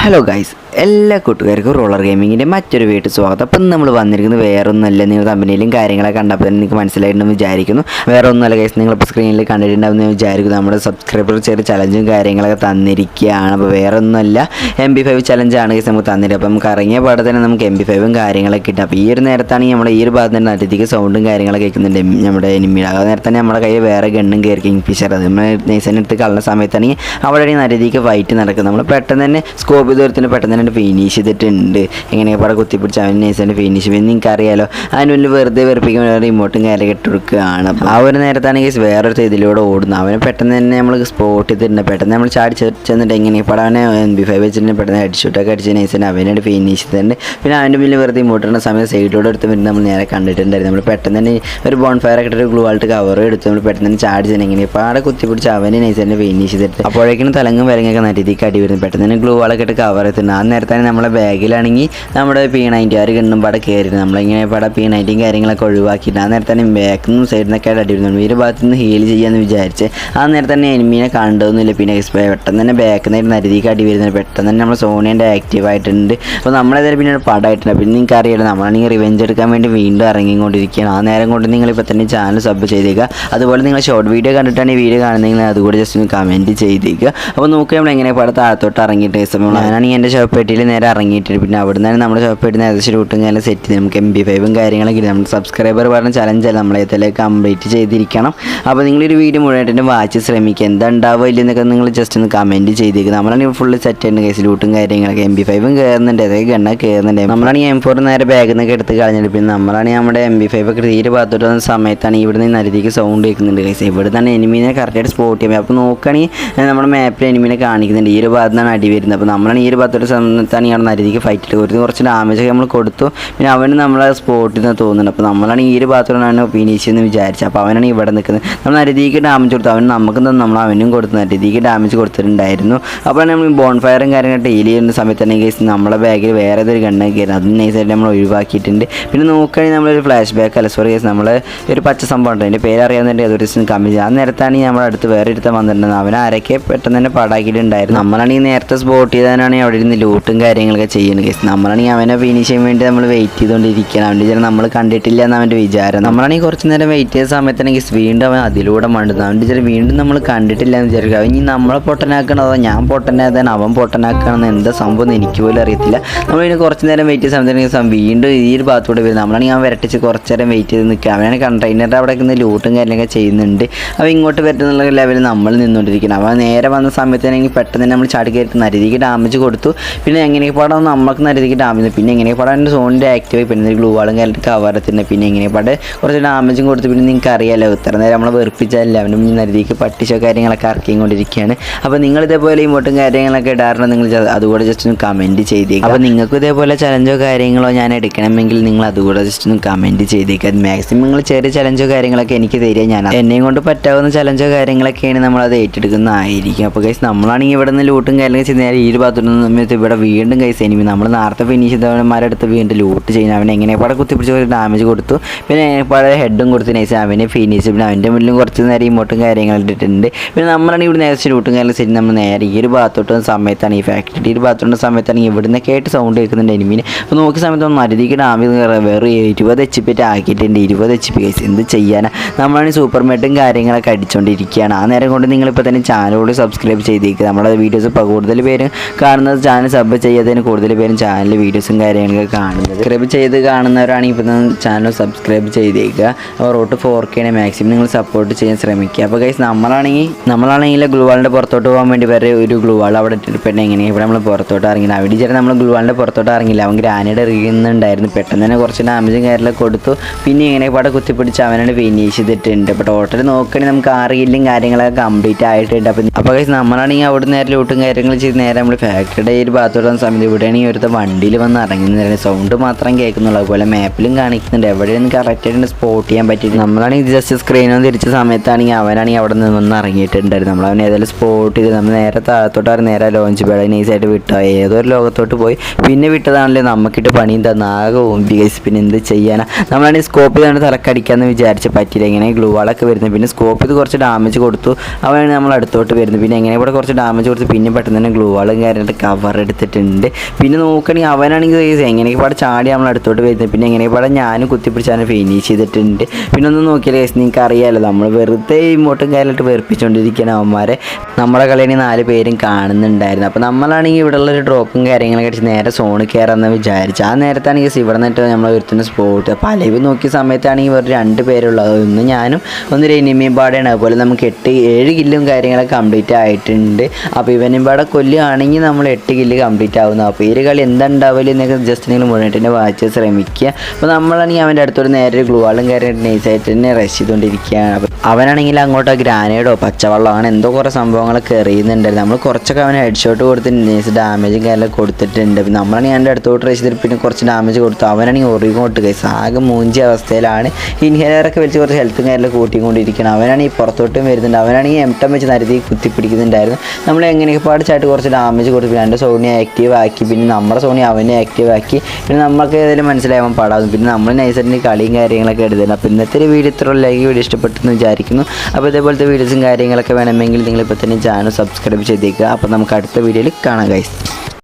Hello guys, എല്ലാ കൂട്ടുകാർക്കും roller ഗെയിമിങ്ങിൻ്റെ മറ്റൊരു വീട്ടിൽ സ്വാഗതം. അപ്പം നമ്മൾ വന്നിരിക്കുന്നത് വേറൊന്നുമല്ല, നിങ്ങൾ തമ്പനിയിലും കാര്യങ്ങളൊക്കെ കണ്ടപ്പോൾ തന്നെ നിങ്ങൾക്ക് മനസ്സിലായിട്ടുണ്ടെന്ന് വിചാരിക്കുന്നു. വേറെ ഒന്നുമല്ല ഗൈസ്, നിങ്ങളിപ്പോൾ സ്ക്രീനിൽ കണ്ടിട്ടുണ്ടാവുമെന്ന് വിചാരിക്കുന്നു. നമ്മുടെ സബ്സ്ക്രൈബർ ചെറിയ ചലഞ്ചും കാര്യങ്ങളൊക്കെ തന്നിരിക്കുകയാണ്. അപ്പോൾ വേറെ ഒന്നുമല്ല, MB5 ചലഞ്ചാണ് ഗൈസ് നമുക്ക് തന്നിട്ട്. അപ്പോൾ നമുക്ക് ഇറങ്ങിയ പാടെ തന്നെ നമുക്ക് MB5 കാര്യങ്ങളൊക്കെ കിട്ടും. അപ്പോൾ ഈ ഒരു നേരത്താണെങ്കിൽ നമ്മുടെ ഈ ഒരു ഭാഗത്ത് തന്നെ അധികം സൗണ്ടും കാര്യങ്ങളൊക്കെ കേൾക്കുന്നുണ്ട് നമ്മുടെ എനിമിയുടെ. ആ നേരത്തെ തന്നെ നമ്മുടെ കയ്യിൽ വേറെ ഗണ്ണും കയറി കിങ്ഫിഷർ, അത് നമ്മൾ നൈസിനെ എടുത്ത് കളഞ്ഞ സമയത്താണെങ്കിൽ അവിടെ നല്ലരീതിക്ക് ഫൈറ്റ് നടക്കും. നമ്മൾ പെട്ടെന്ന് തന്നെ സ്കോപ്പ് ദൂരത്തിന് പെട്ടെന്ന് തന്നെ ഫിനിഷ് ചെയ്തിട്ടുണ്ട്. എങ്ങനെയാണ് പടം കുത്തിപ്പിടിച്ച് അവൻ നൈസായിട്ട് ഫിനിഷ് ചെയ്ത് നിങ്ങൾക്ക് അറിയാലോ. അതിന് മുന്നിൽ വെറുതെ വെറുപ്പിക്കാൻ റിമോട്ടും കാര്യമൊക്കെ ഇട്ട് കൊടുക്കുകയാണ്. അപ്പോൾ ആ ഒരു നേരത്താണെങ്കിൽ വേറൊരു ഇതിലൂടെ ഓടുന്നു. അവനെ പെട്ടെന്ന് തന്നെ നമ്മൾ സ്പോട്ട് ചെയ്തിട്ടുണ്ട്. പെട്ടെന്ന് നമ്മൾ ചാടി ചെന്നിട്ട് എങ്ങനെ പടം അവനെ MB5 വെച്ചിട്ട് പെട്ടെന്ന് ഹെഡ്ഷൂട്ടൊക്കെ അടിച്ച് നൈസായിട്ട് അവനായിട്ട് ഫിനിഷ് ചെയ്തിട്ടുണ്ട്. പിന്നെ അവൻ്റെ മുന്നിൽ വെറുതെ ഇമോട്ടുന്ന സമയത്ത് സൈഡിലൂടെ എടുത്ത് വരുന്നത് നമ്മൾ നേരെ കണ്ടിട്ടുണ്ടായിരുന്നു. നമ്മൾ പെട്ടെന്ന് തന്നെ ഒരു ബോൺഫയർ ഒക്കെ ഇട്ട് ഗ്ലൂ ആൾട്ട് കവർ എടുത്ത് നമ്മൾ പെട്ടെന്ന് തന്നെ ചാടി ചെന്ന് എങ്ങനെ പാടെ കുത്തിപ്പിടിച്ച് അവനെ നൈസായിട്ട് ഫിനിഷ് ചെയ്തിട്ട് അപ്പോഴേക്കും തലങ്ങും വരങ്ങൊക്കെ നല്ല രീതിക്ക് അടി വരുന്നത്. പെട്ടെന്ന് തന്നെ ഗ്ലൂ ആളൊക്കെ ഇട്ട് കവർ ചെയ്തിട്ടുണ്ട്. ആ നേരത്തെ നമ്മളെ ബാഗിലാണെങ്കിൽ നമ്മുടെ P90 ആര് ഗണ്ണും പടം കയറി നമ്മളിങ്ങനെ പടം P90 കാര്യങ്ങളൊക്കെ ഒഴിവാക്കിയിട്ട് ആ നേരത്തെ തന്നെ ബാക്കിൽ നിന്നും സൈഡിൽ നിന്നൊക്കെ അടി വരുന്നുണ്ട്. ഈ ഒരു ഭാഗത്ത് നിന്ന് ഹീൽ ചെയ്യാമെന്ന് വിചാരിച്ച് ആ നേരത്തെ തന്നെ എനിമീനെ കണ്ടൊന്നുമില്ല. പിന്നെ പെട്ടെന്ന് തന്നെ ബാക്കിൽ നിന്ന് നരിതിക്ക് അടി വരുന്നത്. പെട്ടെന്ന് തന്നെ നമ്മൾ സോണിൻ്റെ ആക്റ്റീവ് ആയിട്ടുണ്ട്. അപ്പോൾ നമ്മളേതായാലും പിന്നെ പടമായിട്ടുണ്ട്. പിന്നെ നിങ്ങൾക്ക് അറിയാലോ, നമ്മളാണെങ്കിൽ റിവെഞ്ച് എടുക്കാൻ വേണ്ടി വീണ്ടും ഇറങ്ങിക്കൊണ്ടിരിക്കുകയാണ്. ആ നേരം കൊണ്ട് നിങ്ങളിപ്പോൾ തന്നെ ചാനൽ സബ് ചെയ്തേക്കുക. അതുപോലെ നിങ്ങൾ ഷോർട്ട് വീഡിയോ കണ്ടിട്ടാണ് ഈ വീഡിയോ കാണുന്നതെങ്കിൽ അതുകൂടി ജസ്റ്റ് ഒന്ന് കമൻറ്റ് ചെയ്തേക്കുക. അപ്പോൾ നോക്കുക നമ്മൾ എങ്ങനെ പടം താഴത്തോട്ട് ഇറങ്ങിയിട്ട് സമയം ഞാനാണെങ്കിൽ എൻ്റെ ഷോപ്പ് പെട്ടിയിൽ നേരെ ഇറങ്ങിയിട്ടുണ്ട്. പിന്നെ അവിടെ നിന്നാണ് നമ്മുടെ ഷോപ്പ് പെട്ടി ഏകദേശം റൂട്ടും കാര്യം സെറ്റ് ചെയ്ത് നമുക്ക് MB5 കാര്യങ്ങളൊക്കെ നമ്മുടെ സബ്സ്ക്രൈബർ പറഞ്ഞ ചലഞ്ചല്ല നമ്മളേതിലേക്ക് കംപ്ലീറ്റ് ചെയ്തിരിക്കണം. അപ്പോൾ നിങ്ങളൊരു വീഡിയോ മുഴുവനായിട്ട് വായിച്ച് ശ്രമിക്കുക. എന്താ ഉണ്ടാവുക ഇല്ലെന്നൊക്കെ നിങ്ങൾ ജസ്റ്റ് ഒന്ന് കമൻറ്റ് ചെയ്തേക്കുക. നമ്മളാണെങ്കിൽ ഫുള്ള് സെറ്റ് ഉണ്ട് കേസ്, ലൂട്ടും കാര്യങ്ങളൊക്കെ MB5 കയറുന്നുണ്ട്, അതായത് ഗണ്ണ കയറുന്നുണ്ട്. നമ്മളാണെങ്കിൽ M4 നേരെ ബാഗിൽ നിന്നൊക്കെ എടുത്ത് കളഞ്ഞിട്ട് പിന്നെ നമ്മളാണെങ്കിൽ നമ്മുടെ MB5 ഒക്കെ തീരെ ഭാഗത്തോട്ട് വന്ന സമയത്താണ് ഇവിടെ നിന്ന് നല്ലതിക്ക് സൗണ്ട് കേൾക്കുന്നുണ്ട് കേസ്. ഇവിടെ തന്നെ എനിമീനെ കറക്റ്റായിട്ട് സ്പോട്ട് ചെയ്യാം. അപ്പോൾ നോക്കുകയാണെങ്കിൽ നമ്മുടെ മാപ്പിൽ എനിമീനെ കാണിക്കുന്നുണ്ട്. ഈ ഒരു ഭാഗത്ത് നിന്നാണ് അടി വരുന്നത്. അപ്പോൾ നമ്മളാണ് ഈ ഒരു ഭാഗത്തോട്ട് സമയത്താണ് ഇവിടെ നല്ലതിക്ക് ഫൈറ്റ് ഇട്ട് കുറച്ച് ഡാമേജൊക്കെ നമ്മൾ കൊടുത്തു. പിന്നെ അവന് നമ്മളെ സ്പോട്ടിൽ നിന്ന് തോന്നുന്നുണ്ട്. അപ്പോൾ നമ്മളാണ് ഈ ഒരു ഭാഗത്തോടാണ് ഫിനിഷ് എന്ന് വിചാരിച്ചത്. അപ്പോൾ അവനാണ് ഇവിടെ നിൽക്കുന്നത്. നമ്മൾ നല്ലതിക്ക് ഡാമേജ് കൊടുത്തു. അവന് നമുക്ക് നമ്മൾ അവനും കൊടുത്തു നല്ലതിക്ക് ഡാമേജ് കൊടുത്തിട്ടുണ്ടായിരുന്നു. അപ്പോൾ നമ്മൾ ബോൺഫയറും കാര്യങ്ങൾ ഡെയിലി ചെയ്യുന്ന സമയത്ത് തന്നെ കേസ് നമ്മളെ ബാഗിൽ വേറെ ഏതൊരു ഗണ്ണൊക്കെ ആയിരുന്നു. അതും നൈസായിട്ട് നമ്മൾ ഒഴിവാക്കിയിട്ടുണ്ട്. പിന്നെ നോക്കുകയാണെങ്കിൽ നമ്മളൊരു ഫ്ലാഷ് ബാക്ക് അല്ല സോറി കേസ്, നമ്മൾ ഒരു പച്ച സംഭവം ഉണ്ട്, അതിൻ്റെ പേര് അറിയാവുന്നതിൻ്റെ അതൊരു കമ്മി ചെയ്ത് ആ നേരത്താണ് നമ്മൾ അടുത്ത് വേറെ എടുത്ത് വന്നിട്ടുണ്ടെന്ന് അവൻ ആരൊക്കെ പെട്ടെന്ന് തന്നെ പടാക്കിയിട്ടുണ്ടായിരുന്നു. നമ്മളാണെങ്കിൽ നേരത്തെ സ്പോട്ട് ചെയ്താനാണെങ്കിൽ അവിടെ ഇരുന്ന് ലൂട്ടും കാര്യങ്ങളൊക്കെ ചെയ്യുന്നത് കേസ്. നമ്മളാണെങ്കിൽ അവനെ ഫിനിഷ് ചെയ്യാൻ വേണ്ടി നമ്മൾ വെയിറ്റ് ചെയ്തുകൊണ്ടിരിക്കുകയാണ്. അവൻ്റെ വിചാരം നമ്മൾ കണ്ടിട്ടില്ല എന്ന് അവൻ്റെ വിചാരം. നമ്മളാണെങ്കിൽ കുറച്ച് നേരം വെയിറ്റ് ചെയ്ത സമയത്താണെങ്കിൽ വീണ്ടും അവൻ അതിലൂടെ മണ്ടുന്നു. അവൻ്റെ വിചാരം വീണ്ടും നമ്മൾ കണ്ടിട്ടില്ല എന്ന് വിചാരിക്കുക. അവൻ ഇനി നമ്മളെ പൊട്ടനാക്കണോ അതോ ഞാൻ പൊട്ടനാക്കാൻ അവൻ പൊട്ടനാക്കണമെന്ന് എന്താ സംഭവം എനിക്ക് പോലും അറിയത്തില്ല. നമ്മളിനി കുറച്ച് നേരം വെയിറ്റ് ചെയ്ത സമയത്താണെങ്കിൽ വീണ്ടും ഈ ഒരു ഭാഗത്തൂടെ വരുന്നത്. നമ്മളാണെങ്കിൽ അവൻ വരട്ടിച്ച് കുറച്ച് നേരം വെയിറ്റ് ചെയ്ത് നിൽക്കുക. അവനാണ് കണ്ടെയ്നറിൻ്റെ അവിടെ നിന്ന് ലൂട്ടും കാര്യങ്ങളൊക്കെ ചെയ്യുന്നുണ്ട്. അവൻ ഇങ്ങോട്ട് വരുന്നുള്ള ലെവലിൽ നമ്മൾ നിന്നുകൊണ്ടിരിക്കണം. അവൻ നേരെ വന്ന സമയത്താണെങ്കിൽ പെട്ടെന്ന് തന്നെ നമ്മൾ ചാടി കയറ്റി നരിതിക്ക് ഡാമേജ് കൊടുത്തു. പിന്നെ എങ്ങനെ പാടാൻ നമുക്ക് നരിതിക്ക് ഡാമേജ്, പിന്നെ എങ്ങനെ പാടാൻ സോണിൻ്റെ ആക്റ്റീവായി പിന്നെ ഗ്ലൂ വാളും കാര്യമായിട്ട് കവറത്തിന് പിന്നെ എങ്ങനെ പാടെ കുറച്ച് ഡാമേജും കൊടുത്തു. പിന്നെ നിങ്ങൾക്ക് അറിയാമല്ലോ ഇത്ര നേരം നമ്മൾ വെറുപ്പിച്ചല്ല അവനും നരിതിക്ക് പട്ടിച്ചോ കാര്യങ്ങളൊക്കെ ഇറക്കിക്കൊണ്ടിരിക്കുകയാണ്. അപ്പോൾ നിങ്ങൾ ഇതേപോലെ ഇമോട്ടും കാര്യങ്ങളൊക്കെ ഇടാറുണ്ട്, നിങ്ങൾ അതുകൂടെ ജസ്റ്റ് ഒന്ന് കമൻറ്റ് ചെയ്തേക്കുക. അപ്പോൾ നിങ്ങൾക്ക് ഇതേപോലെ ചലഞ്ചോ കാര്യങ്ങളോ ഞാൻ എടുക്കണമെങ്കിൽ നിങ്ങൾ അതുകൂടെ ജസ്റ്റ് ഒന്ന് കമൻറ്റ് ചെയ്തേക്കുക. മാക്സിമം നിങ്ങൾ ചെറിയ ചലഞ്ചോ കാര്യങ്ങളൊക്കെ എനിക്ക് തരിക, ഞാൻ എന്നെയും കൊണ്ട് പറ്റാവുന്ന ചലഞ്ചോ കാര്യങ്ങളൊക്കെയാണ് നമ്മളത് ഏറ്റെടുക്കുന്നതായിരിക്കും. അപ്പോൾ ഗൈസ് നമ്മളാണെങ്കിൽ ഇവിടെ നിന്ന് ലൂട്ടും കാര്യങ്ങളൊക്കെ ചെയ്ത് നേരെ ഈ ഒരു ഭാഗത്തുള്ള സമയത്ത് ഇവിടെ വീണ്ടും ഗൈസ് എനിമി നമ്മൾ നേരത്തെ ഫിനിഷ് ചെയ്തവന്മാരെടുത്ത് വീണ്ടും ലൂട്ട് ചെയ്യുന്നത്. അവൻ എങ്ങനെ പാടെ കുത്തിപ്പിടിച്ച് കുറച്ച് ഡാമേജ് കൊടുത്തു. പിന്നെ പാടെ ഹെഡും കൊടുത്ത് നൈസ് അവനെ ഫിനിഷ്. പിന്നെ അവൻ്റെ മുന്നിലും കുറച്ച് നേരം ഇമോട്ടും കാര്യങ്ങൾ ഇട്ടിട്ടുണ്ട്. പിന്നെ നമ്മളാണ് ഇവിടെ നേരെ ലൂട്ടും കാര്യങ്ങൾ ശരി നമ്മൾ നേരെ ഈ ഒരു ഭാഗത്തോട്ട് സമയത്താണ് ഈ ഫാക്ടറി ഒരു ഭാഗത്തോട്ട് സമയത്താണെങ്കിൽ ഇവിടെ നിന്നൊക്കെ ആയിട്ട് സൗണ്ട് കേൾക്കുന്നുണ്ട് എനിമീന്. അപ്പോൾ നോക്കിയ സമയത്ത് മരുതിക്ക് ഡാമേജ് വേറെ 20 HP ആക്കിയിട്ടുണ്ട്. 20 HP ഗൈസ് എന്ത് ചെയ്യാനാണ്. നമ്മളാണ് സൂപ്പർ മെഡും കാര്യങ്ങളൊക്കെ അടിച്ചുകൊണ്ടിരിക്കുകയാണ്. ആ നേരം കൊണ്ട് നിങ്ങളിപ്പോൾ തന്നെ ചാനലോട് സബ്സ്ക്രൈബ് ചെയ്തേക്കുക. നമ്മുടെ വീഡിയോസ് ഇപ്പോൾ കൂടുതൽ പേരും കാണുന്നത് ചാനൽ സബ് ചെയ്യാത്തതിന് കൂടുതൽ പേരും ചാനലിൽ വീഡിയോസും കാര്യങ്ങളൊക്കെ കാണുന്നത്. സബ്സ്ക്രൈബ് ചെയ്ത് കാണുന്നവരാണെങ്കിൽ ഇപ്പോൾ ചാനൽ സബ്സ്ക്രൈബ് ചെയ്തേക്കുക. അപ്പോൾ റോട്ട് 4K മാക്സിമം നിങ്ങൾ സപ്പോർട്ട് ചെയ്യാൻ ശ്രമിക്കുക. അപ്പോൾ ഗൈസ് നമ്മളാണെങ്കിൽ ഗ്ലൂ വാളിൻ്റെ പുറത്തോട്ട് പോകാൻ വേണ്ടി വരെ ഒരു ഗ്ലൂ വാൾ അവിടെ ഇട്ടിട്ട് പിന്നെ എങ്ങനെ ഇവിടെ നമ്മൾ പുറത്തോട്ട് ഇറങ്ങില്ല. അവിടെ ചേട്ടൻ നമ്മൾ ഗ്ലൂ വാളിൻ്റെ പുറത്തോട്ട് ഇറങ്ങില്ല. അവൻ ഗ്രാനേഡ് എറിയുന്നുണ്ടായിരുന്നു. പെട്ടെന്ന് തന്നെ കുറച്ച് ഡാമേജും കാര്യങ്ങളൊക്കെ കൊടുത്തു. പിന്നെ ഇങ്ങനെ പാടെ കുത്തിപ്പിടിച്ച് അവനാണ് ഫിനിഷ് ചെയ്തിട്ടുണ്ട്. അപ്പോൾ ടോട്ടൽ നോക്കുകയാണെങ്കിൽ നമുക്ക് 6 കില്ലും കാര്യങ്ങളൊക്കെ കംപ്ലീറ്റ് ആയിട്ടുണ്ട്. അപ്പോൾ ഗൈസ് നമ്മളാണെങ്കിൽ അവിടെ നേരെ ലൂട്ടും കാര്യങ്ങൾ ചെയ്ത് നേരെ നമ്മൾ ഫാക്ടറിയുടെ ഈ ഒരു ഭാഗത്തോട്ട് വന്ന സമയത്ത് ഇവിടെയാണെങ്കിൽ ഒരുത്ത വണ്ടിയിൽ വന്ന് ഇറങ്ങുന്നതായിരുന്നു. സൗണ്ട് മാത്രം കേൾക്കുന്നുള്ളൂ. അതുപോലെ മാപ്പിലും കാണിക്കുന്നുണ്ട്. എവിടെയൊന്നും കറക്റ്റായിട്ട് സ്പോട്ട് ചെയ്യാൻ പറ്റിയിട്ട് നമ്മളാണെങ്കിൽ ജസ്റ്റ് സ്ക്രീനൊന്നും തിരിച്ച സമയത്താണെങ്കിൽ അവനാണെങ്കിൽ അവിടെ നിന്ന് വന്ന് ഇറങ്ങിയിട്ടുണ്ടായിരുന്നു. നമ്മളവൻ ഏതായാലും സ്പോട്ട് ചെയ്ത് നമ്മൾ നേരെ താഴത്തോട്ട് നേരെ ലോഞ്ച് പേട നൈസായിട്ട് വിട്ടോ ഏതൊരു ലോകത്തോട്ട് പോയി. പിന്നെ വിട്ടതാണല്ലോ നമുക്കിട്ട് പണിയും തന്നാകെ ഓമ്പി ഗൈസ്. പിന്നെ എന്ത് ചെയ്യാനാ, നമ്മളാണെങ്കിൽ സ്കോപ്പ് ചെയ്താണ് തലക്കടിക്കാമെന്ന് വിചാരിച്ച് പറ്റില്ല. ഇങ്ങനെ ഗ്ലൂ വാളൊക്കെ വരുന്നത്. പിന്നെ സ്കോപ്പ് ചെയ്ത് കുറച്ച് ഡാമേജ് കൊടുത്തു. അവനാണ് നമ്മൾ അടുത്തോട്ട് വരുന്നത്. പിന്നെ എങ്ങനെ ഇവിടെ കുറച്ച് ഡാമേജ് കൊടുത്ത് പിന്നെ പെട്ടെന്ന് തന്നെ ഗ്ലൂ വാളും കാര്യമായിട്ട് കവർ എടുത്തിട്ടുണ്ട്. പിന്നെ നോക്കുകയാണെങ്കിൽ അവനാണെങ്കിൽ എങ്ങനെയൊക്കെ പാടെ ചാടി നമ്മൾ അടുത്തോട്ട് വരുന്നത്, പിന്നെ എങ്ങനെയൊക്കെ പാടെ ഞാനും കുത്തിപ്പിടിച്ചാൽ ഫിനിഷ് ചെയ്തിട്ടുണ്ട്. പിന്നെ ഒന്ന് നോക്കിയാൽ കേസ് നിങ്ങൾക്ക് അറിയാമല്ലോ, നമ്മൾ വെറുതെ ഇങ്ങോട്ടും കാര്യമായിട്ട് വെറുപ്പിച്ചുകൊണ്ടിരിക്കുകയാണ് അവന്മാരെ. നമ്മുടെ കളിയിൽ 4 പേരും കാണുന്നുണ്ടായിരുന്നു. അപ്പോൾ നമ്മളാണെങ്കിൽ ഇവിടെ ഉള്ളൊരു ഡ്രോപ്പും കാര്യങ്ങളൊക്കെ അടിച്ച് നേരെ സോണിൽ കയറാമെന്ന് വിചാരിച്ചു. ആ നേരത്താണെങ്കിൽ ഇവിടെ നിന്നിട്ട് നമ്മൾ ഒരുത്തുന്ന സ്പോട്ട് അപ്പോൾ അലവ് നോക്കിയ സമയത്താണെങ്കിൽ വെറും 2 പേരുള്ളത്, ഒന്ന് ഞാനും ഒന്നൊരു എനിമിയും പാടെയാണ്. അതുപോലെ നമുക്ക് 7 കില്ലും കാര്യങ്ങളൊക്കെ കംപ്ലീറ്റ് ആയിട്ടുണ്ട്. അപ്പോൾ ഇവനും പാടെ കൊല്ലുകയാണെങ്കിൽ നമ്മൾ 8 കില്ല് കംപ്ലീറ്റ് ആവുന്നു. അപ്പോൾ ഈ ഒരു കളി എന്താണ്ടാവില്ല എന്നൊക്കെ ജസ്റ്റ് നിങ്ങൾ മുഴുവനായിട്ട് വായിച്ച് ശ്രമിക്കുക. അപ്പോൾ നമ്മളാണെങ്കിൽ അവൻ്റെ അടുത്തോട് നേരെ ഗ്ലൂ വാളും കാര്യമായിട്ട് നൈസായിട്ട് തന്നെ റഷ് ചെയ്തുകൊണ്ടിരിക്കുകയാണ്. അപ്പോൾ അവനാണെങ്കിൽ അങ്ങോട്ടോ ഗ്രാനേഡോ പച്ചവെള്ളമോ അങ്ങനെ എന്തോ കുറേ സംഭവങ്ങളൊക്കെ എറിയുന്നുണ്ടായിരുന്നു. നമ്മൾ കുറച്ചൊക്കെ അവന് ഹെഡ് ഷോട്ട് കൊടുത്ത് നൈസ് ഡാമേജും കാര്യങ്ങളൊക്കെ കൊടുത്തിട്ടുണ്ട്. പിന്നെ നമ്മളാണെങ്കിൽ എൻ്റെ അടുത്തോട്ട് റഷ് ചെയ്തിട്ട് പിന്നെ കുറച്ച് ഡാമേജ് കൊടുത്തു. അവനാണെങ്കിൽ ഒറിങ്ങോട്ട് കൈസ് ആകെ മൂഞ്ചിയ അവസ്ഥയിലാണ്. ഇൻഹേലറൊക്കെ വെച്ച് കുറച്ച് ഹെൽത്തും കാര്യങ്ങളൊക്കെ കൂട്ടിക്കൊണ്ടിരിക്കണം. അവനാണെങ്കിൽ പുറത്തോട്ടും വരുന്നുണ്ട്. അവനാണെങ്കിൽ M10 വെച്ച് നരുതി കുത്തിപ്പിടിക്കുന്നുണ്ടായിരുന്നു. നമ്മൾ എങ്ങനെയൊക്കെ പാടിച്ചായിട്ട് കുറച്ച് ഡാമേജ് കൊടുത്തു. 2 സോണി ആക്റ്റീവ് ആക്കി, പിന്നെ നമ്മുടെ സോണി അവനെ ആക്റ്റീവ് ആക്കി. പിന്നെ നമുക്ക് ഏതെങ്കിലും മനസ്സിലാവാൻ പാടാകും. പിന്നെ നമ്മൾ നൈസായിട്ട് കളിയും കാര്യങ്ങളൊക്കെ എടുത്തില്ല. അപ്പോൾ ഇന്നത്തെ ഒരു വീഡിയോ ഇത്ര ലൈക്ക് വീഡിയോ ഇഷ്ടപ്പെട്ടെന്ന് വിചാരിക്കുന്നു. അപ്പോൾ ഇതേപോലത്തെ വീഡിയോസും കാര്യങ്ങളൊക്കെ വേണമെങ്കിൽ നിങ്ങളിപ്പോൾ തന്നെ ചാനൽ സബ്സ്ക്രൈബ് ചെയ്തേക്കുക. അപ്പോൾ നമുക്ക് അടുത്ത വീഡിയോയിൽ കാണാം ഗൈസ്.